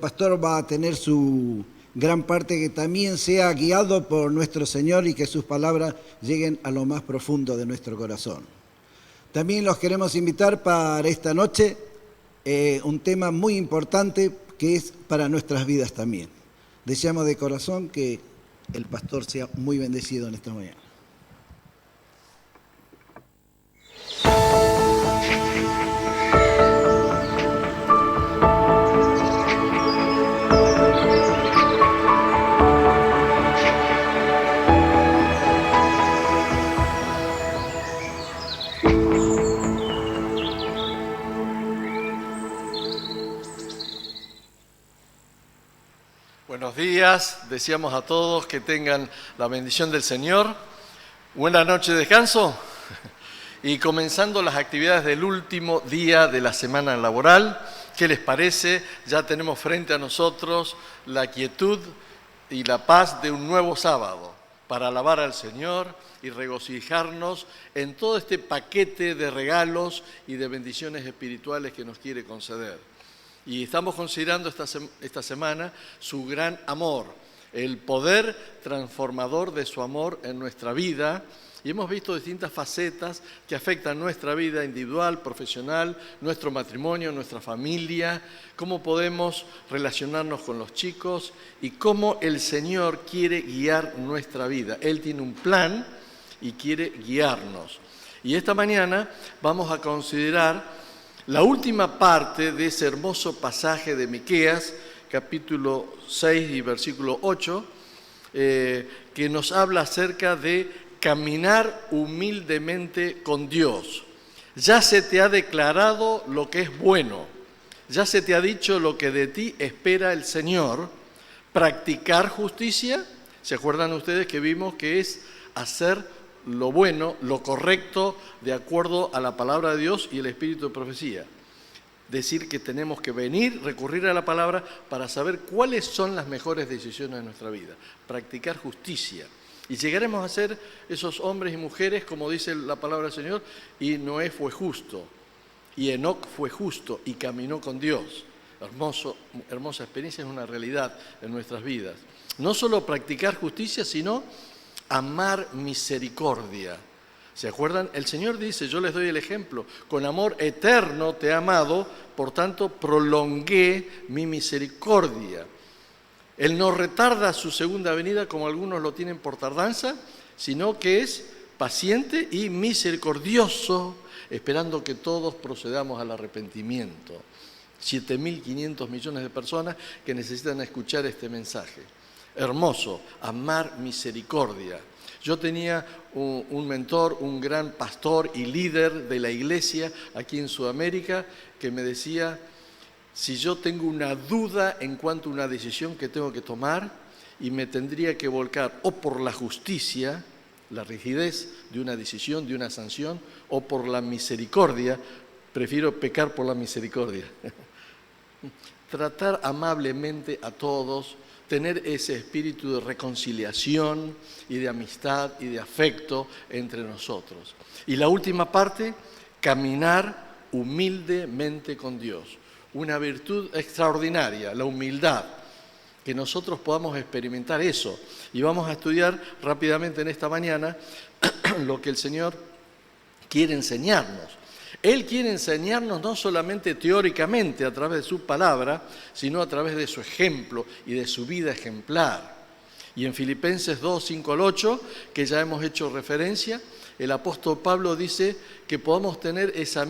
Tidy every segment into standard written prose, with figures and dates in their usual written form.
Pastor va a tener su gran parte que también sea guiado por nuestro Señor y que sus palabras lleguen a lo más profundo de nuestro corazón. También los queremos invitar para esta noche un tema muy importante que es para nuestras vidas también. Deseamos de corazón que el pastor sea muy bendecido en esta mañana. Buenos días, deseamos a todos que tengan la bendición del Señor. Buena noche de descanso y comenzando las actividades del último día de la semana laboral. ¿Qué les parece? Ya tenemos frente a nosotros la quietud y la paz de un nuevo sábado para alabar al Señor y regocijarnos en todo este paquete de regalos y de bendiciones espirituales que nos quiere conceder. Y estamos considerando esta semana su gran amor, el poder transformador de su amor en nuestra vida. Y hemos visto distintas facetas que afectan nuestra vida individual, profesional, nuestro matrimonio, nuestra familia, cómo podemos relacionarnos con los chicos y cómo el Señor quiere guiar nuestra vida. Él tiene un plan y quiere guiarnos. Y esta mañana vamos a considerar la última parte de ese hermoso pasaje de Miqueas, capítulo 6 y versículo 8, que nos habla acerca de caminar humildemente con Dios. Ya se te ha declarado lo que es bueno, ya se te ha dicho lo que de ti espera el Señor, practicar justicia. ¿Se acuerdan ustedes que vimos que es hacer lo bueno, lo correcto, de acuerdo a la palabra de Dios y el espíritu de profecía? Decir que tenemos que venir, recurrir a la palabra para saber cuáles son las mejores decisiones de nuestra vida. Practicar justicia. Y llegaremos a ser esos hombres y mujeres, como dice la palabra del Señor, y Noé fue justo, y Enoc fue justo, y caminó con Dios. Hermosa experiencia, es una realidad en nuestras vidas. No solo practicar justicia, sino amar misericordia. ¿Se acuerdan? El Señor dice, yo les doy el ejemplo, con amor eterno te he amado, por tanto prolongué mi misericordia. Él no retarda su segunda venida como algunos lo tienen por tardanza, sino que es paciente y misericordioso, esperando que todos procedamos al arrepentimiento. 7.500 millones de personas que necesitan escuchar este mensaje. Hermoso, amar misericordia. Yo tenía un mentor, un gran pastor y líder de la iglesia aquí en Sudamérica que me decía, si yo tengo una duda en cuanto a una decisión que tengo que tomar y me tendría que volcar o por la justicia, la rigidez de una decisión, de una sanción, o por la misericordia, prefiero pecar por la misericordia. Tratar amablemente a todos, tener ese espíritu de reconciliación y de amistad y de afecto entre nosotros. Y la última parte, caminar humildemente con Dios. Una virtud extraordinaria, la humildad, que nosotros podamos experimentar eso. Y vamos a estudiar rápidamente en esta mañana lo que el Señor quiere enseñarnos. Él quiere enseñarnos no solamente teóricamente a través de su palabra, sino a través de su ejemplo y de su vida ejemplar. Y en Filipenses 2, 5 al 8, que ya hemos hecho referencia, el apóstol Pablo dice que podamos tener ese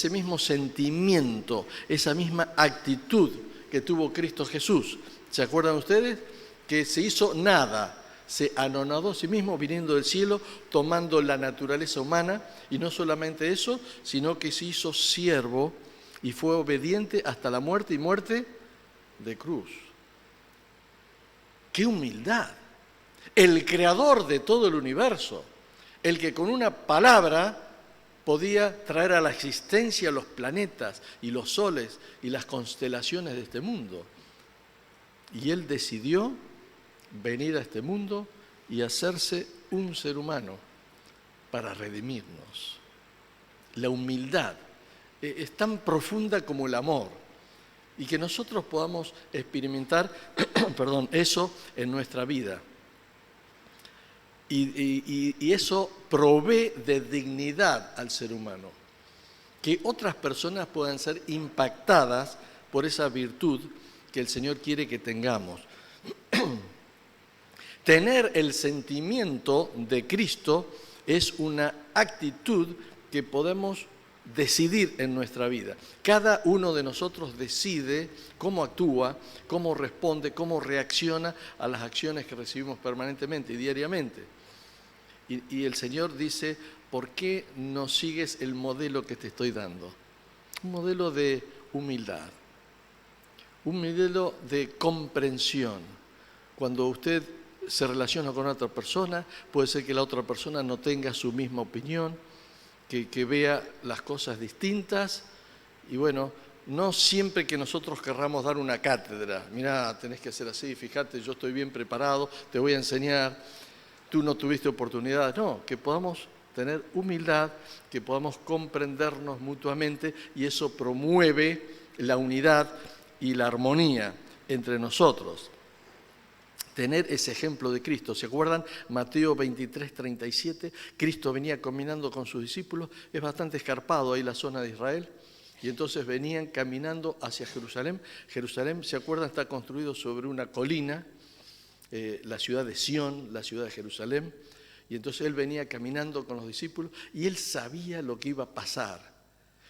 mismo sentimiento, esa misma actitud que tuvo Cristo Jesús. ¿Se acuerdan ustedes? Que se hizo nada. Se anonadó a sí mismo viniendo del cielo, tomando la naturaleza humana, y no solamente eso, sino que se hizo siervo y fue obediente hasta la muerte y muerte de cruz. ¡Qué humildad! El creador de todo el universo, el que con una palabra podía traer a la existencia los planetas y los soles y las constelaciones de este mundo. Y él decidió venir a este mundo y hacerse un ser humano para redimirnos. La humildad es tan profunda como el amor. y que nosotros podamos experimentar perdón, eso en nuestra vida. Y eso provee de dignidad al ser humano, que otras personas puedan ser impactadas por esa virtud que el Señor quiere que tengamos. Tener el sentimiento de Cristo es una actitud que podemos decidir en nuestra vida. Cada uno de nosotros decide cómo actúa, cómo responde, cómo reacciona a las acciones que recibimos permanentemente y diariamente. Y el Señor dice, ¿por qué no sigues el modelo que te estoy dando? Un modelo de humildad, un modelo de comprensión. Cuando usted se relaciona con otra persona, puede ser que la otra persona no tenga su misma opinión, que vea las cosas distintas, y bueno, no siempre que nosotros querramos dar una cátedra, mirá, tenés que hacer así, fíjate, yo estoy bien preparado, te voy a enseñar, tú no tuviste oportunidad. No, que podamos tener humildad, que podamos comprendernos mutuamente, y eso promueve la unidad y la armonía entre nosotros. Tener ese ejemplo de Cristo. ¿Se acuerdan? Mateo 23, 37, Cristo venía caminando con sus discípulos, es bastante escarpado ahí la zona de Israel, y entonces venían caminando hacia Jerusalén. Jerusalén, ¿se acuerdan? Está construido sobre una colina, la ciudad de Sión, la ciudad de Jerusalén, y entonces él venía caminando con los discípulos, y él sabía lo que iba a pasar,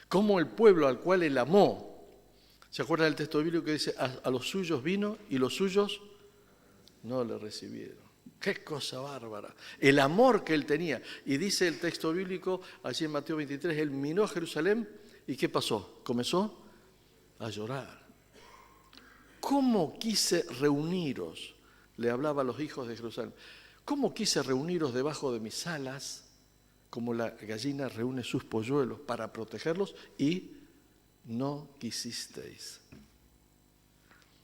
cómo el pueblo al cual él amó, ¿se acuerdan del texto bíblico que dice, a los suyos vino y los suyos no le recibieron? ¡Qué cosa bárbara! El amor que él tenía. Y dice el texto bíblico, allí en Mateo 23, él miró a Jerusalén, ¿y qué pasó? Comenzó a llorar. ¿Cómo quise reuniros? Le hablaba a los hijos de Jerusalén. ¿Cómo quise reuniros debajo de mis alas, como la gallina reúne sus polluelos para protegerlos, y no quisisteis?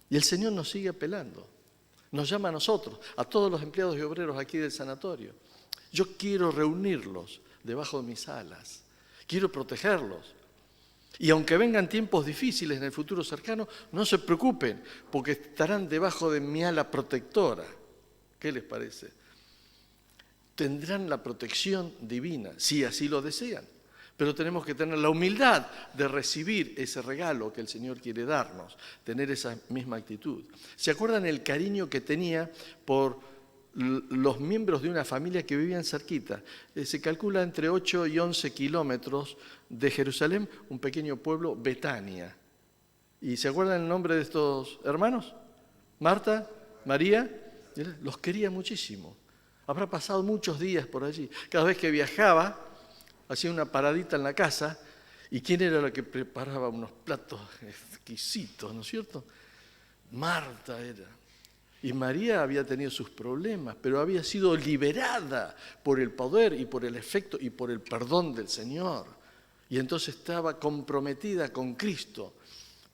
Y el Señor nos sigue apelando. Nos llama a nosotros, a todos los empleados y obreros aquí del sanatorio. Yo quiero reunirlos debajo de mis alas, quiero protegerlos. Y aunque vengan tiempos difíciles en el futuro cercano, no se preocupen, porque estarán debajo de mi ala protectora. ¿Qué les parece? Tendrán la protección divina, si así lo desean. Pero tenemos que tener la humildad de recibir ese regalo que el Señor quiere darnos, tener esa misma actitud. ¿Se acuerdan el cariño que tenía por los miembros de una familia que vivían cerquita? Se calcula entre 8 y 11 kilómetros de Jerusalén, un pequeño pueblo, Betania. ¿Y se acuerdan el nombre de estos hermanos? Marta, María, los quería muchísimo. Habrá pasado muchos días por allí. Cada vez que viajaba, hacía una paradita en la casa, ¿y quién era la que preparaba unos platos exquisitos, no es cierto? Marta era. Y María había tenido sus problemas, pero había sido liberada por el poder y por el efecto y por el perdón del Señor. Y entonces estaba comprometida con Cristo,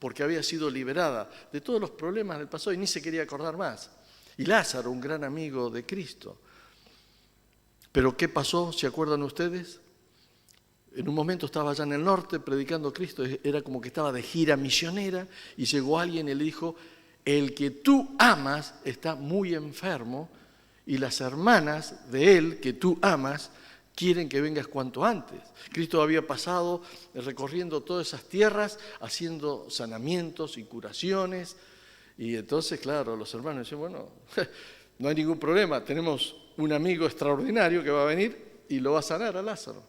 porque había sido liberada de todos los problemas del pasado y ni se quería acordar más. Y Lázaro, un gran amigo de Cristo. Pero ¿qué pasó? ¿Se acuerdan ustedes? En un momento estaba allá en el norte predicando a Cristo, era como que estaba de gira misionera, y llegó alguien y le dijo, el que tú amas está muy enfermo, y las hermanas de él que tú amas quieren que vengas cuanto antes. Cristo había pasado recorriendo todas esas tierras, haciendo sanamientos y curaciones, y entonces, claro, los hermanos decían, bueno, no hay ningún problema, tenemos un amigo extraordinario que va a venir y lo va a sanar a Lázaro.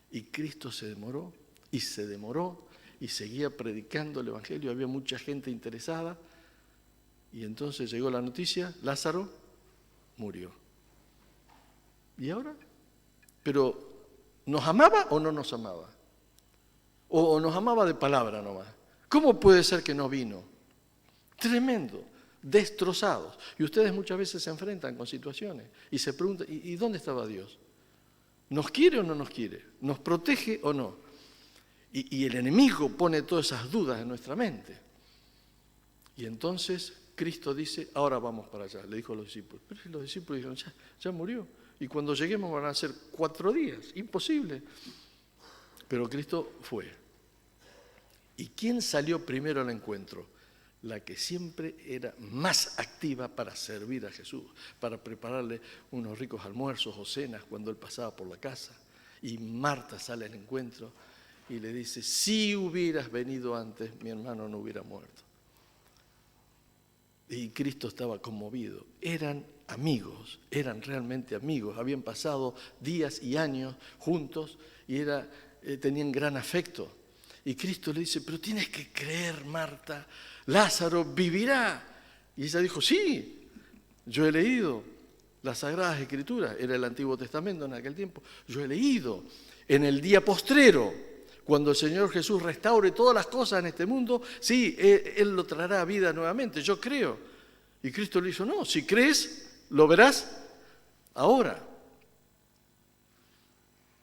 Y Cristo se demoró y seguía predicando el Evangelio, había mucha gente interesada, y entonces llegó la noticia, Lázaro murió. ¿Y ahora? Pero, ¿nos amaba o no nos amaba? ¿O nos amaba de palabra nomás? ¿Cómo puede ser que no vino? Tremendo, destrozados. Y ustedes muchas veces se enfrentan con situaciones y se preguntan, ¿y dónde estaba Dios? ¿Nos quiere o no nos quiere? ¿Nos protege o no? Y el enemigo pone todas esas dudas en nuestra mente. Y entonces Cristo dice, ahora vamos para allá, le dijo a los discípulos. Pero los discípulos dijeron, ya murió. Y cuando lleguemos van a ser 4 días, imposible. Pero Cristo fue. ¿Y quién salió primero al encuentro? La que siempre era más activa para servir a Jesús, para prepararle unos ricos almuerzos o cenas cuando él pasaba por la casa. Y Marta sale al encuentro y le dice, si hubieras venido antes, mi hermano no hubiera muerto. Y Cristo estaba conmovido. Eran amigos, eran realmente amigos. Habían pasado días y años juntos y tenían gran afecto. Y Cristo le dice, pero tienes que creer, Marta, Lázaro vivirá. Y ella dijo, sí, yo he leído las Sagradas Escrituras, era el Antiguo Testamento en aquel tiempo, yo he leído en el día postrero, cuando el Señor Jesús restaure todas las cosas en este mundo, sí, Él lo traerá a vida nuevamente, yo creo. Y Cristo le dijo, no, si crees, lo verás ahora.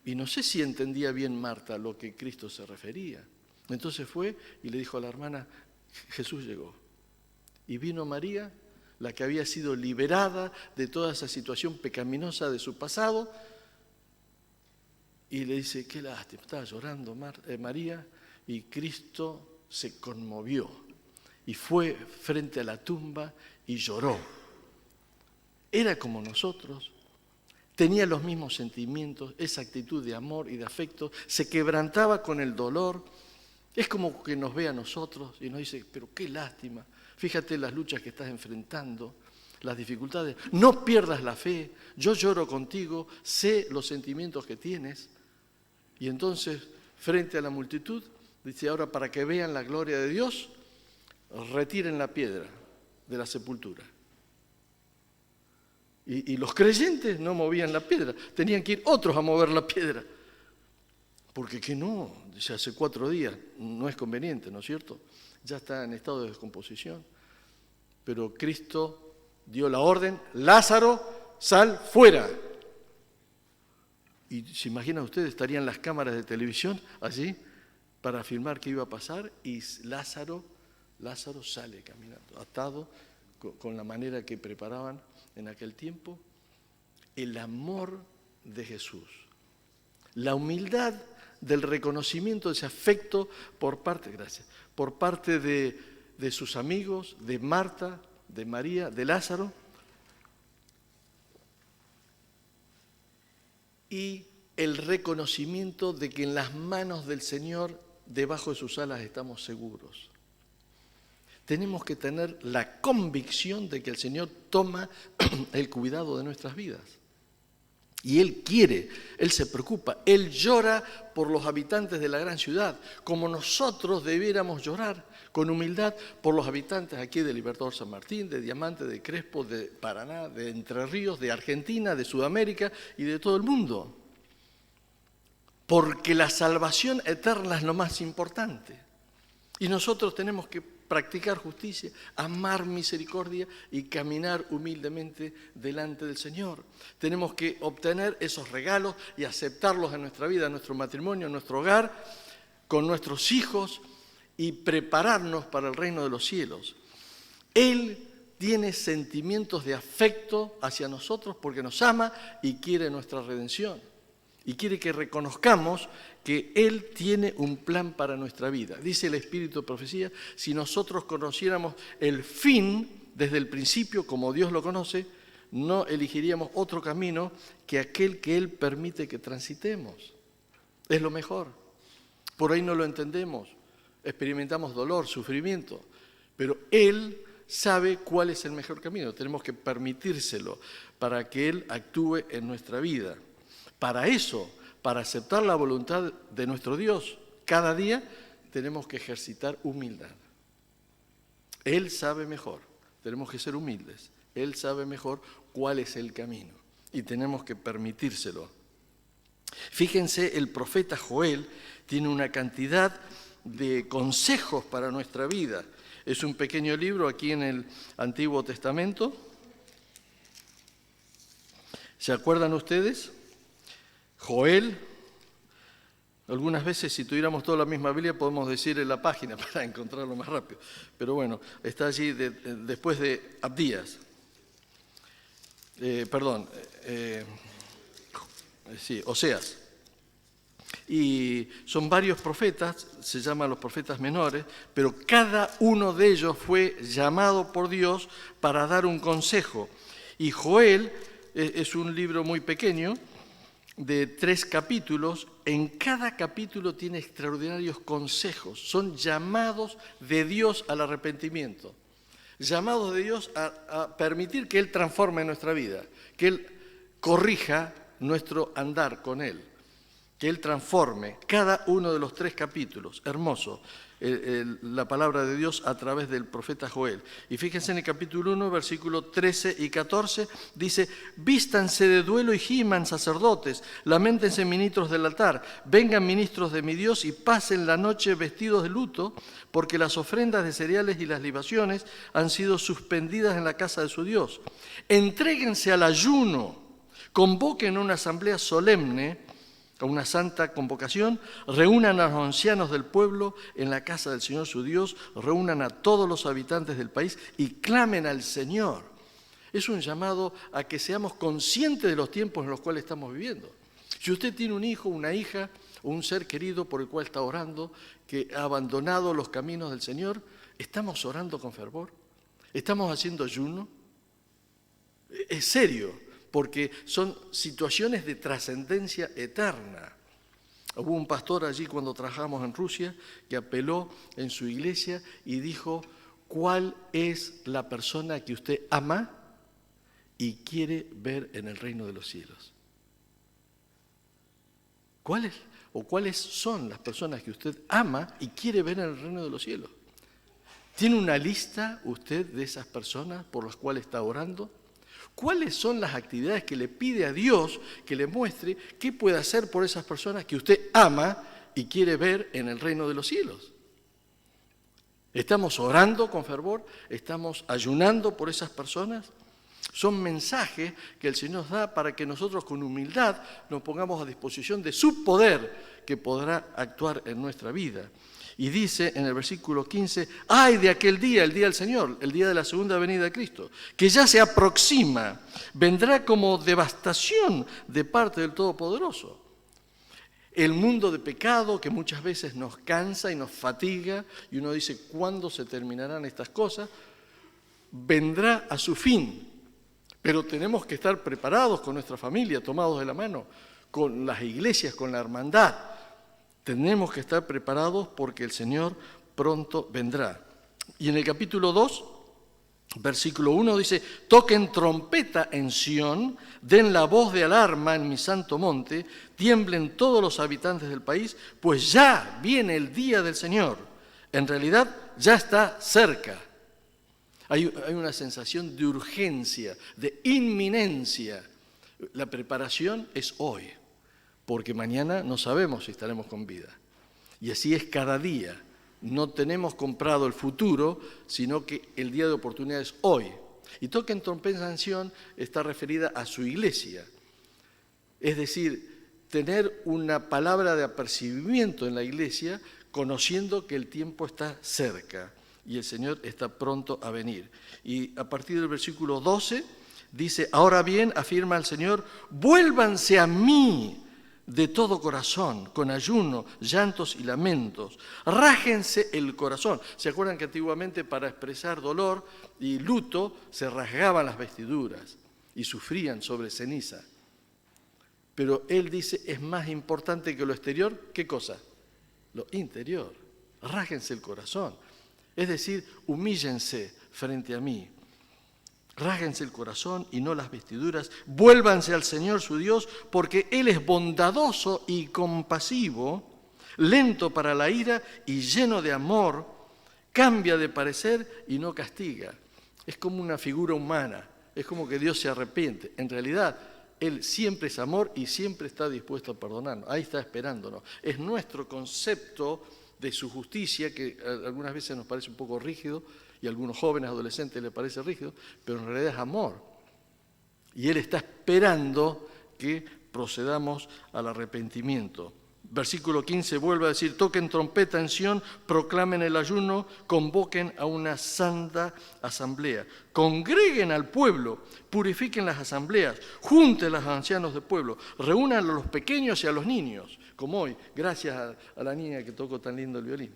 Y no sé si entendía bien Marta lo que Cristo se refería. Entonces fue y le dijo a la hermana, Jesús llegó. Y vino María, la que había sido liberada de toda esa situación pecaminosa de su pasado, y le dice, qué lástima, estaba llorando María, y Cristo se conmovió y fue frente a la tumba y lloró. Era como nosotros, tenía los mismos sentimientos, esa actitud de amor y de afecto, se quebrantaba con el dolor. Es como que nos ve a nosotros y nos dice, pero qué lástima, fíjate las luchas que estás enfrentando, las dificultades, no pierdas la fe, yo lloro contigo, sé los sentimientos que tienes. Y entonces, frente a la multitud, dice, ahora para que vean la gloria de Dios, retiren la piedra de la sepultura. Y los creyentes no movían la piedra, tenían que ir otros a mover la piedra. Porque que no, dice, hace 4 días, no es conveniente, ¿no es cierto? Ya está en estado de descomposición. Pero Cristo dio la orden, Lázaro, sal fuera. Y se imaginan ustedes, estarían las cámaras de televisión allí para filmar qué iba a pasar y Lázaro sale caminando, atado con la manera que preparaban en aquel tiempo. El amor de Jesús, la humildad del reconocimiento de ese afecto por parte de sus amigos, de Marta, de María, de Lázaro, y el reconocimiento de que en las manos del Señor, debajo de sus alas, estamos seguros. Tenemos que tener la convicción de que el Señor toma el cuidado de nuestras vidas. Y Él quiere, Él se preocupa, Él llora por los habitantes de la gran ciudad, como nosotros debiéramos llorar con humildad por los habitantes aquí de Libertador San Martín, de Diamante, de Crespo, de Paraná, de Entre Ríos, de Argentina, de Sudamérica y de todo el mundo. Porque la salvación eterna es lo más importante. Y nosotros tenemos que practicar justicia, amar misericordia y caminar humildemente delante del Señor. Tenemos que obtener esos regalos y aceptarlos en nuestra vida, en nuestro matrimonio, en nuestro hogar, con nuestros hijos y prepararnos para el reino de los cielos. Él tiene sentimientos de afecto hacia nosotros porque nos ama y quiere nuestra redención. Y quiere que reconozcamos que Él tiene un plan para nuestra vida. Dice el Espíritu de Profecía, si nosotros conociéramos el fin desde el principio, como Dios lo conoce, no elegiríamos otro camino que aquel que Él permite que transitemos. Es lo mejor. Por ahí no lo entendemos, experimentamos dolor, sufrimiento, pero Él sabe cuál es el mejor camino. Tenemos que permitírselo para que Él actúe en nuestra vida. Para eso, para aceptar la voluntad de nuestro Dios, cada día tenemos que ejercitar humildad. Él sabe mejor, tenemos que ser humildes. Él sabe mejor cuál es el camino y tenemos que permitírselo. Fíjense, el profeta Joel tiene una cantidad de consejos para nuestra vida. Es un pequeño libro aquí en el Antiguo Testamento. ¿Se acuerdan ustedes? Joel, algunas veces si tuviéramos toda la misma Biblia podemos decir en la página para encontrarlo más rápido, pero bueno, está allí después de Abdías, Oseas. Y son varios profetas, se llaman los profetas menores, pero cada uno de ellos fue llamado por Dios para dar un consejo. Y Joel es un libro muy pequeño, de 3 capítulos. En cada capítulo tiene extraordinarios consejos. Son llamados de Dios al arrepentimiento. Llamados de Dios a permitir que Él transforme nuestra vida, que Él corrija nuestro andar con Él, que Él transforme cada uno de los 3 capítulos. Hermoso, la palabra de Dios a través del profeta Joel. Y fíjense en el capítulo 1, versículos 13 y 14, dice: vístanse de duelo y giman sacerdotes, lamentense ministros del altar, vengan ministros de mi Dios y pasen la noche vestidos de luto, porque las ofrendas de cereales y las libaciones han sido suspendidas en la casa de su Dios. Entréguense al ayuno, convoquen una asamblea solemne, a una santa convocación, reúnan a los ancianos del pueblo en la casa del Señor su Dios, reúnan a todos los habitantes del país y clamen al Señor. Es un llamado a que seamos conscientes de los tiempos en los cuales estamos viviendo. Si usted tiene un hijo, una hija o un ser querido por el cual está orando, que ha abandonado los caminos del Señor, ¿estamos orando con fervor? ¿Estamos haciendo ayuno? Es serio, porque son situaciones de trascendencia eterna. Hubo un pastor allí cuando trabajamos en Rusia que apeló en su iglesia y dijo: ¿cuál es la persona que usted ama y quiere ver en el reino de los cielos? ¿Cuáles son las personas que usted ama y quiere ver en el reino de los cielos? ¿Tiene una lista usted de esas personas por las cuales está orando? ¿Cuáles son las actividades que le pide a Dios que le muestre qué puede hacer por esas personas que usted ama y quiere ver en el reino de los cielos? ¿Estamos orando con fervor? ¿Estamos ayunando por esas personas? Son mensajes que el Señor nos da para que nosotros con humildad nos pongamos a disposición de su poder que podrá actuar en nuestra vida. Y dice en el versículo 15: ¡ay de aquel día, el día del Señor, el día de la segunda venida de Cristo, que ya se aproxima! Vendrá como devastación de parte del Todopoderoso. El mundo de pecado que muchas veces nos cansa y nos fatiga, y uno dice: ¿cuándo se terminarán estas cosas? Vendrá a su fin, pero tenemos que estar preparados con nuestra familia, tomados de la mano, con las iglesias, con la hermandad. Tenemos que estar preparados porque el Señor pronto vendrá. Y en el capítulo 2, versículo 1 dice: toquen trompeta en Sión, den la voz de alarma en mi santo monte, tiemblen todos los habitantes del país, pues ya viene el día del Señor. En realidad ya está cerca. Hay una sensación de urgencia, de inminencia. La preparación es hoy, porque mañana no sabemos si estaremos con vida. Y así es cada día. No tenemos comprado el futuro, sino que el día de oportunidad es hoy. Y toquen trompeta en Sión está referida a su iglesia. Es decir, tener una palabra de apercibimiento en la iglesia, conociendo que el tiempo está cerca y el Señor está pronto a venir. Y a partir del versículo 12 dice: ahora bien, afirma el Señor, vuélvanse a mí de todo corazón, con ayuno, llantos y lamentos. Rájense el corazón. ¿Se acuerdan que antiguamente para expresar dolor y luto se rasgaban las vestiduras y sufrían sobre ceniza? Pero Él dice, es más importante que lo exterior, ¿qué cosa? Lo interior. Rájense el corazón. Es decir, humíllense frente a mí. Rájense el corazón y no las vestiduras, vuélvanse al Señor su Dios, porque Él es bondadoso y compasivo, lento para la ira y lleno de amor, cambia de parecer y no castiga. Es como una figura humana, es como que Dios se arrepiente. En realidad, Él siempre es amor y siempre está dispuesto a perdonarnos. Ahí está esperándonos. Es nuestro concepto de su justicia, que algunas veces nos parece un poco rígido, y a algunos jóvenes, adolescentes les parece rígido, pero en realidad es amor. Y Él está esperando que procedamos al arrepentimiento. Versículo 15 vuelve a decir, toquen trompeta en Sión, proclamen el ayuno, convoquen a una santa asamblea. Congreguen al pueblo, purifiquen las asambleas, junten a los ancianos del pueblo, reúnan a los pequeños y a los niños, como hoy, gracias a la niña que tocó tan lindo el violín.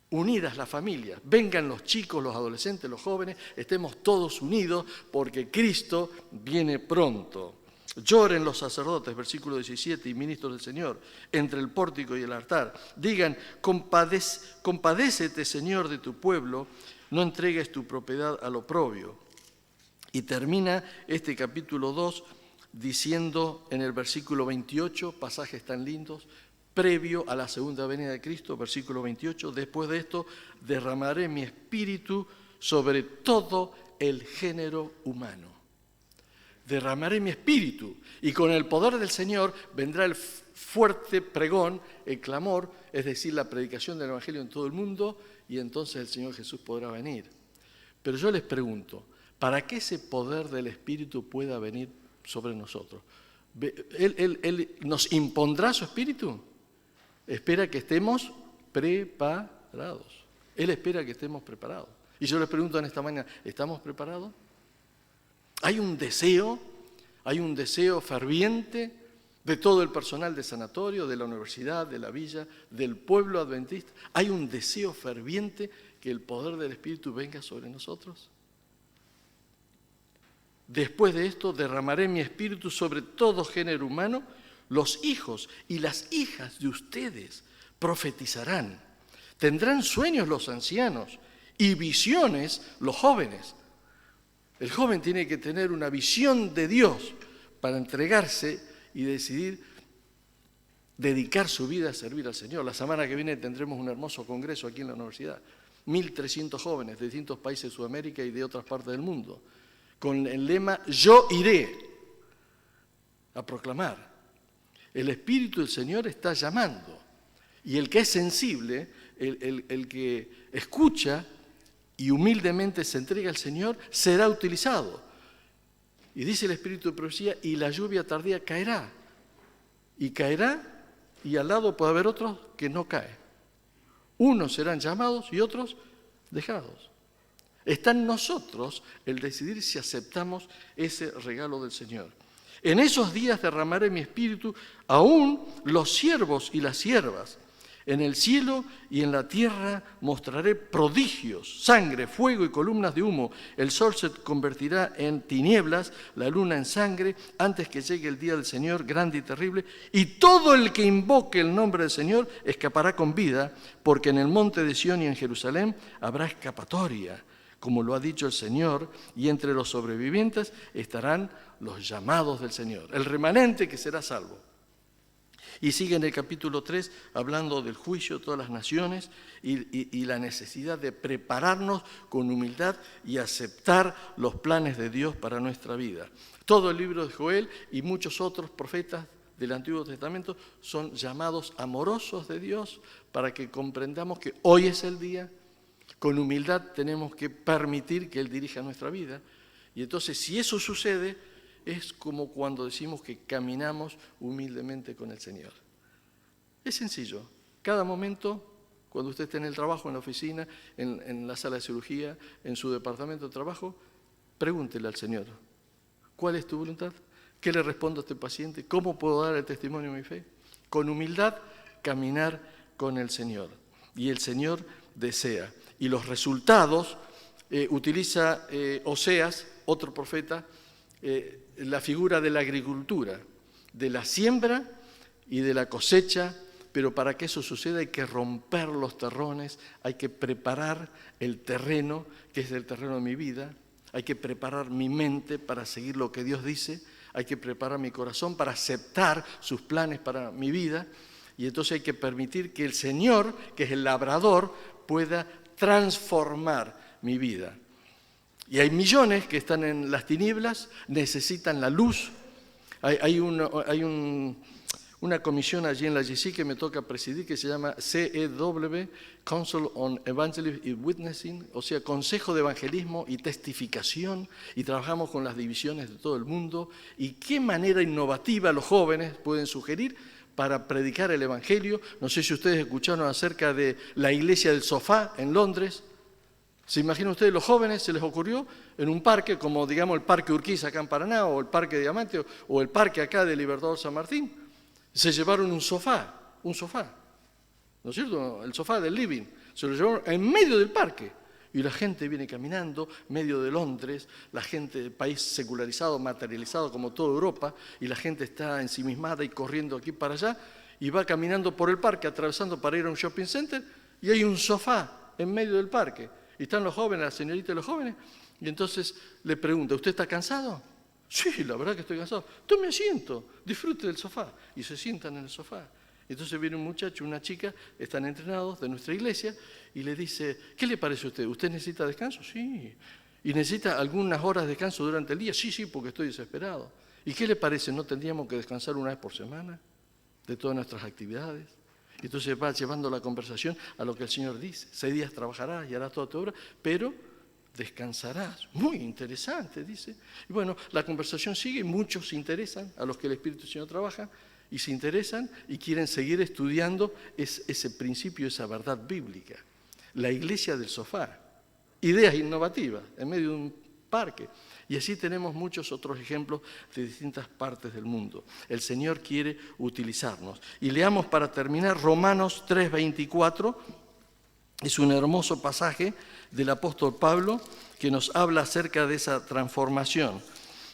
Unidas las familias, vengan los chicos, los adolescentes, los jóvenes, estemos todos unidos porque Cristo viene pronto. Lloren los sacerdotes, versículo 17, y ministros del Señor, entre el pórtico y el altar. Digan, compadécete, Señor, de tu pueblo, no entregues tu propiedad al oprobio. Y termina este capítulo 2 diciendo en el versículo 28, pasajes tan lindos, previo a la segunda venida de Cristo, versículo 28, después de esto derramaré mi espíritu sobre todo el género humano. Derramaré mi espíritu y con el poder del Señor vendrá el fuerte pregón, el clamor, es decir, la predicación del Evangelio en todo el mundo y entonces el Señor Jesús podrá venir. Pero yo les pregunto, ¿para qué ese poder del Espíritu pueda venir sobre nosotros? ¿Él nos impondrá su Espíritu? Espera que estemos preparados. Él espera que estemos preparados. Y yo les pregunto en esta mañana, ¿estamos preparados? Hay un deseo ferviente de todo el personal de sanatorio, de la universidad, de la villa, del pueblo adventista. Hay un deseo ferviente que el poder del Espíritu venga sobre nosotros. Después de esto derramaré mi espíritu sobre todo género humano. Los hijos y las hijas de ustedes profetizarán. Tendrán sueños los ancianos y visiones los jóvenes. El joven tiene que tener una visión de Dios para entregarse y decidir dedicar su vida a servir al Señor. La semana que viene tendremos un hermoso congreso aquí en la universidad. 1.300 jóvenes de distintos países de Sudamérica y de otras partes del mundo, con el lema «Yo iré a proclamar». El Espíritu del Señor está llamando y el que es sensible, el que escucha y humildemente se entrega al Señor, será utilizado. Y dice el Espíritu de profecía, y la lluvia tardía caerá. Y caerá, y al lado puede haber otros que no caen. Unos serán llamados y otros dejados. Está en nosotros el decidir si aceptamos ese regalo del Señor. En esos días derramaré mi espíritu, aún los siervos y las siervas. En el cielo y en la tierra mostraré prodigios, sangre, fuego y columnas de humo. El sol se convertirá en tinieblas, la luna en sangre, antes que llegue el día del Señor, grande y terrible. Y todo el que invoque el nombre del Señor escapará con vida, porque en el monte de Sión y en Jerusalén habrá escapatoria, como lo ha dicho el Señor, y entre los sobrevivientes estarán los llamados del Señor, el remanente que será salvo. Y sigue en el capítulo 3 hablando del juicio de todas las naciones y la necesidad de prepararnos con humildad y aceptar los planes de Dios para nuestra vida. Todo el libro de Joel y muchos otros profetas del Antiguo Testamento son llamados amorosos de Dios para que comprendamos que hoy es el día. Con humildad tenemos que permitir que Él dirija nuestra vida. Y entonces, si eso sucede, es como cuando decimos que caminamos humildemente con el Señor. Es sencillo. Cada momento, cuando usted esté en el trabajo, en la oficina, en la sala de cirugía, en su departamento de trabajo, pregúntele al Señor, ¿cuál es tu voluntad? ¿Qué le respondo a este paciente? ¿Cómo puedo dar el testimonio de mi fe? Con humildad, caminar con el Señor. Y el Señor desea. Y los resultados, utiliza Oseas, otro profeta, la figura de la agricultura, de la siembra y de la cosecha, pero para que eso suceda hay que romper los terrones, hay que preparar el terreno, que es el terreno de mi vida, hay que preparar mi mente para seguir lo que Dios dice, hay que preparar mi corazón para aceptar sus planes para mi vida, y entonces hay que permitir que el Señor, que es el labrador, pueda transformar mi vida. Y hay millones que están en las tinieblas, necesitan la luz. Hay una comisión allí en la GC que me toca presidir que se llama CEW, Council on Evangelism and Witnessing, o sea, Consejo de Evangelismo y Testificación, y trabajamos con las divisiones de todo el mundo. ¿Y qué manera innovativa los jóvenes pueden sugerir para predicar el Evangelio. No sé si ustedes escucharon acerca de la iglesia del sofá en Londres. ¿Se imaginan ustedes los jóvenes? Se les ocurrió en un parque, como digamos el Parque Urquiza acá en Paraná, o el Parque Diamante, o el parque acá de Libertador San Martín. Se llevaron un sofá, ¿no es cierto? El sofá del living. Se lo llevaron en medio del parque. Y la gente viene caminando, medio de Londres, la gente, país secularizado, materializado como toda Europa, y la gente está ensimismada y corriendo aquí para allá, y va caminando por el parque, atravesando para ir a un shopping center, y hay un sofá en medio del parque. Y están los jóvenes, la señorita y los jóvenes, y entonces le pregunta, ¿usted está cansado? Sí, la verdad que estoy cansado. Tome asiento, disfrute del sofá. Y se sientan en el sofá. Entonces viene un muchacho, una chica, están entrenados de nuestra iglesia, y le dice, ¿qué le parece a usted? ¿Usted necesita descanso? Sí. ¿Y necesita algunas horas de descanso durante el día? Sí, porque estoy desesperado. ¿Y qué le parece? ¿No tendríamos que descansar una vez por semana de todas nuestras actividades? Y entonces va llevando la conversación a lo que el Señor dice. 6 días trabajarás y harás toda tu obra, pero descansarás. Muy interesante, dice. Y bueno, la conversación sigue, muchos se interesan, a los que el Espíritu del Señor trabaja, y se interesan y quieren seguir estudiando ese principio, esa verdad bíblica. La iglesia del sofá, ideas innovativas en medio de un parque. Y así tenemos muchos otros ejemplos de distintas partes del mundo. El Señor quiere utilizarnos. Y leamos para terminar Romanos 3:24. Es un hermoso pasaje del apóstol Pablo que nos habla acerca de esa transformación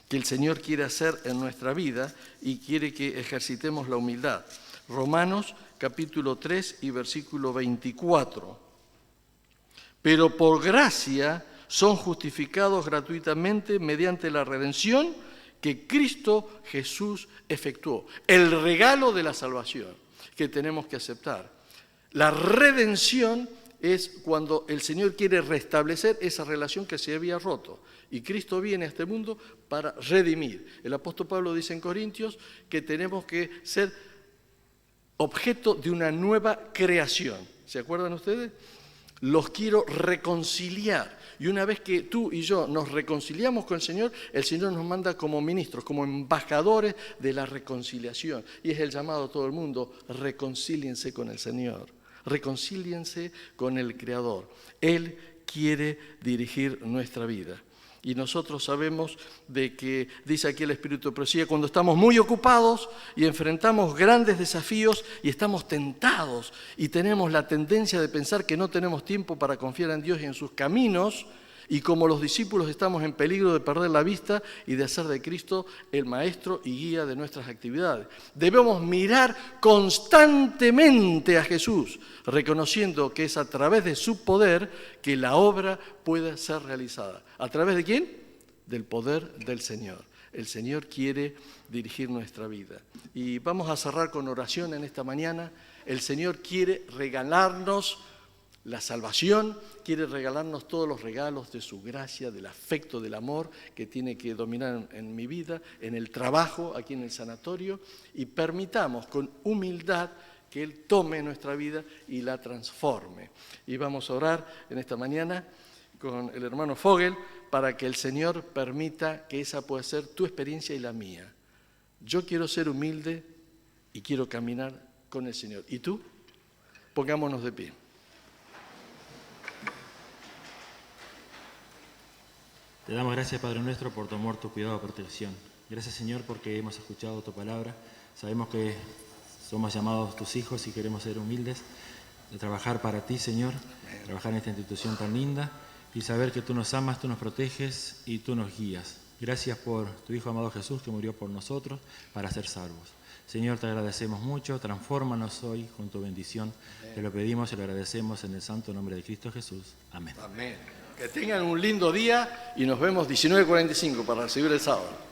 que el Señor quiere hacer en nuestra vida y quiere que ejercitemos la humildad. Romanos capítulo 3 y versículo 24. Pero por gracia son justificados gratuitamente mediante la redención que Cristo Jesús efectuó. El regalo de la salvación que tenemos que aceptar. La redención es cuando el Señor quiere restablecer esa relación que se había roto. Y Cristo viene a este mundo para redimir. El apóstol Pablo dice en Corintios que tenemos que ser objeto de una nueva creación. ¿Se acuerdan ustedes? Los quiero reconciliar. Y una vez que tú y yo nos reconciliamos con el Señor nos manda como ministros, como embajadores de la reconciliación. Y es el llamado a todo el mundo, reconcíliense con el Señor. Reconcíliense con el Creador. Él quiere dirigir nuestra vida. Y nosotros sabemos de que, dice aquí el Espíritu de Profecía, cuando estamos muy ocupados y enfrentamos grandes desafíos y estamos tentados y tenemos la tendencia de pensar que no tenemos tiempo para confiar en Dios y en sus caminos, y como los discípulos estamos en peligro de perder la vista y de hacer de Cristo el maestro y guía de nuestras actividades. Debemos mirar constantemente a Jesús, reconociendo que es a través de su poder que la obra puede ser realizada. ¿A través de quién? Del poder del Señor. El Señor quiere dirigir nuestra vida. Y vamos a cerrar con oración en esta mañana. El Señor quiere regalarnos la salvación, quiere regalarnos todos los regalos de su gracia, del afecto, del amor que tiene que dominar en mi vida, en el trabajo, aquí en el sanatorio, y permitamos con humildad que Él tome nuestra vida y la transforme. Y vamos a orar en esta mañana con el hermano Fogel para que el Señor permita que esa pueda ser tu experiencia y la mía. Yo quiero ser humilde y quiero caminar con el Señor. ¿Y tú? Pongámonos de pie. Te damos gracias, Padre nuestro, por tu amor, tu cuidado y protección. Gracias, Señor, porque hemos escuchado tu palabra. Sabemos que somos llamados tus hijos y queremos ser humildes, de trabajar para ti, Señor, trabajar en esta institución tan linda y saber que tú nos amas, tú nos proteges y tú nos guías. Gracias por tu Hijo amado Jesús que murió por nosotros para ser salvos. Señor, te agradecemos mucho, transfórmanos hoy con tu bendición. Te lo pedimos y lo agradecemos en el santo nombre de Cristo Jesús. Amén. Amén. Que tengan un lindo día y nos vemos 19:45 para recibir el sábado.